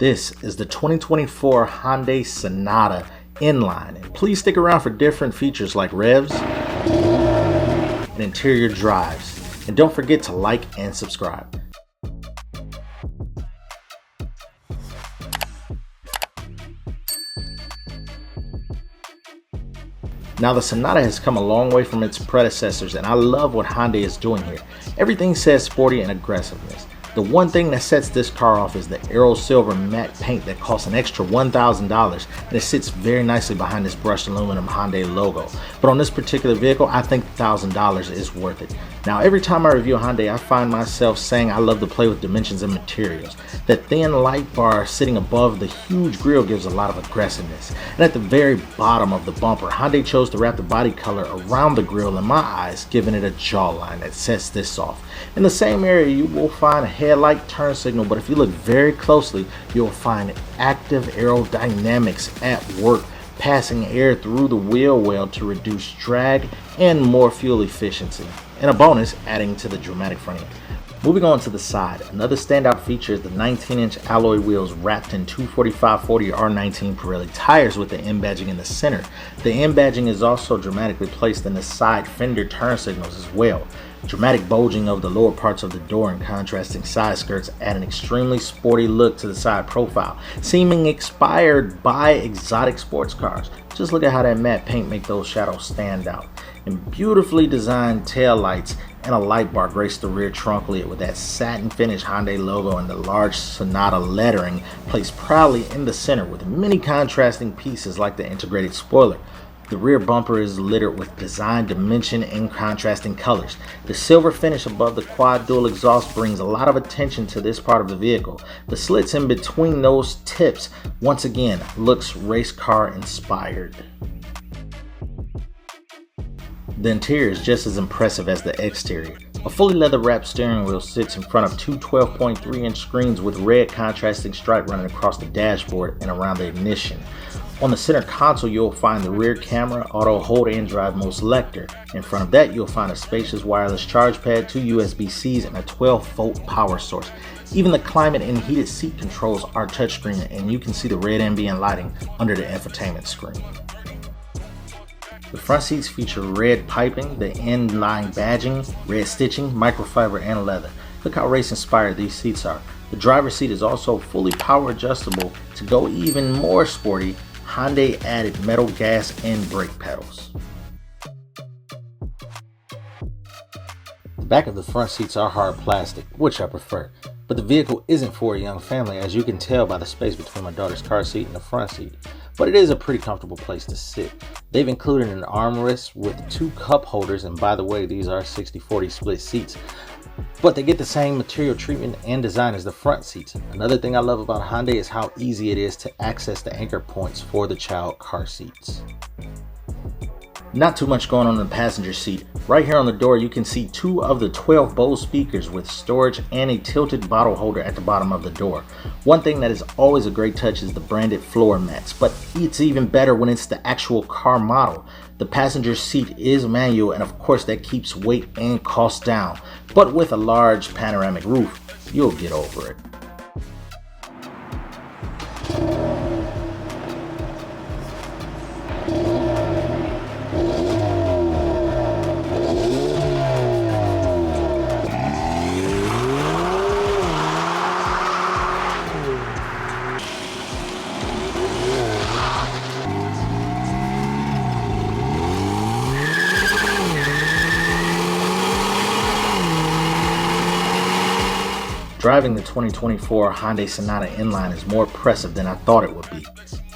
This is the 2024 Hyundai Sonata N-Line. And please stick around for different features like revs and interior drives. And don't forget to like and subscribe. Now the Sonata has come a long way from its predecessors, and I love what Hyundai is doing here. Everything says sporty and aggressiveness. The one thing that sets this car off is the Aero Silver matte paint that costs an extra $1,000, and it sits very nicely behind this brushed aluminum Hyundai logo. But on this particular vehicle, I think $1,000 is worth it. Now every time I review a Hyundai, I find myself saying I love to play with dimensions and materials. That thin light bar sitting above the huge grille gives a lot of aggressiveness. And at the very bottom of the bumper, Hyundai chose to wrap the body color around the grille, in my eyes, giving it a jawline that sets this off. In the same area, you will find a headlight turn signal, but if you look very closely, you'll find active aerodynamics at work, passing air through the wheel well to reduce drag and more fuel efficiency. And a bonus, adding to the dramatic front end. Moving on to the side, another standout feature is the 19-inch alloy wheels wrapped in 245/40 R19 Pirelli tires with the M badging in the center. The M badging is also dramatically placed in the side fender turn signals as well. Dramatic bulging of the lower parts of the door and contrasting side skirts add an extremely sporty look to the side profile, seeming inspired by exotic sports cars. Just look at how that matte paint makes those shadows stand out. And beautifully designed tail lights and a light bar grace the rear trunk lid with that satin finish Hyundai logo and the large Sonata lettering placed proudly in the center with many contrasting pieces like the integrated spoiler. The rear bumper is littered with design, dimension, and contrasting colors. The silver finish above the quad dual exhaust brings a lot of attention to this part of the vehicle. The slits in between those tips, once again, looks race car inspired. The interior is just as impressive as the exterior. A fully leather wrapped steering wheel sits in front of two 12.3-inch screens with red contrasting stripe running across the dashboard and around the ignition. On the center console, you'll find the rear camera, auto hold and drive mode selector. In front of that, you'll find a spacious wireless charge pad, two USB-Cs, and a 12-volt power source. Even the climate and heated seat controls are touchscreen, and you can see the red ambient lighting under the infotainment screen. The front seats feature red piping, the N-Line badging, red stitching, microfiber, and leather. Look how race inspired these seats are. The driver's seat is also fully power adjustable. To go even more sporty, Hyundai added metal gas and brake pedals. The back of the front seats are hard plastic, which I prefer, but the vehicle isn't for a young family, as you can tell by the space between my daughter's car seat and the front seat. But it is a pretty comfortable place to sit. They've included an armrest with two cup holders, and by the way, these are 60/40 split seats. But they get the same material treatment and design as the front seats. Another thing I love about Hyundai is how easy it is to access the anchor points for the child car seats. Not too much going on in the passenger seat. Right here on the door, you can see two of the 12 Bose speakers with storage and a tilted bottle holder at the bottom of the door. One thing that is always a great touch is the branded floor mats, but it's even better when it's the actual car model. The passenger seat is manual, and of course that keeps weight and cost down. But with a large panoramic roof, you'll get over it. Driving the 2024 Hyundai Sonata N-Line is more impressive than I thought it would be.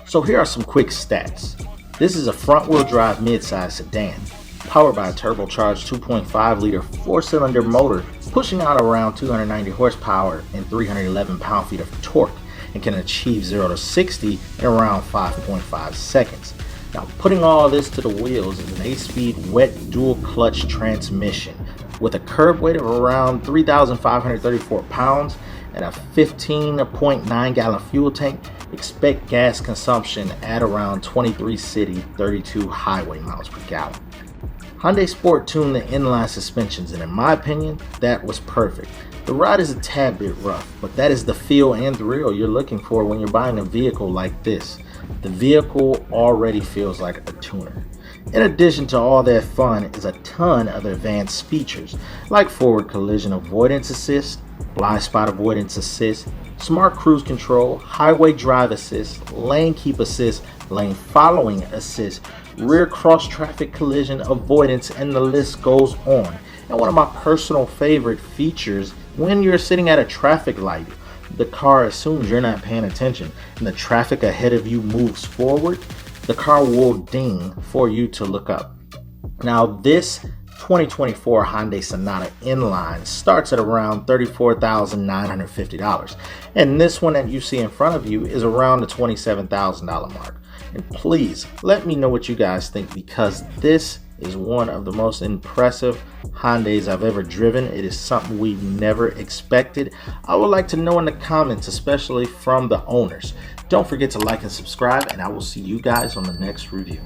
So here are some quick stats. This is a front-wheel drive midsize sedan, powered by a turbocharged 2.5-liter four-cylinder motor, pushing out around 290 horsepower and 311 pound-feet of torque, and can achieve 0 to 60 in around 5.5 seconds. Now, putting all this to the wheels is an 8-speed wet dual-clutch transmission, with a curb weight of around 3,534 pounds and a 15.9 gallon fuel tank. Expect gas consumption at around 23 city, 32 highway miles per gallon. Hyundai Sport tuned the N-Line suspensions, and in my opinion, that was perfect. The ride is a tad bit rough, but that is the feel and thrill you're looking for when you're buying a vehicle like this. The vehicle already feels like a tuner. In addition to all that fun is a ton of advanced features like forward collision avoidance assist, blind spot avoidance assist, smart cruise control, highway drive assist, lane keep assist, lane following assist, rear cross traffic collision avoidance, and the list goes on. And one of my personal favorite features, when you're sitting at a traffic light, the car assumes you're not paying attention and the traffic ahead of you moves forward, the car will ding for you to look up. Now this 2024 Hyundai Sonata N-Line starts at around $34,950, and this one that you see in front of you is around the $27,000 mark. And please let me know what you guys think, because this is one of the most impressive Hyundais I've ever driven. It is something we've never expected. I would like to know in the comments, especially from the owners. Don't forget to like and subscribe, and I will see you guys on the next review.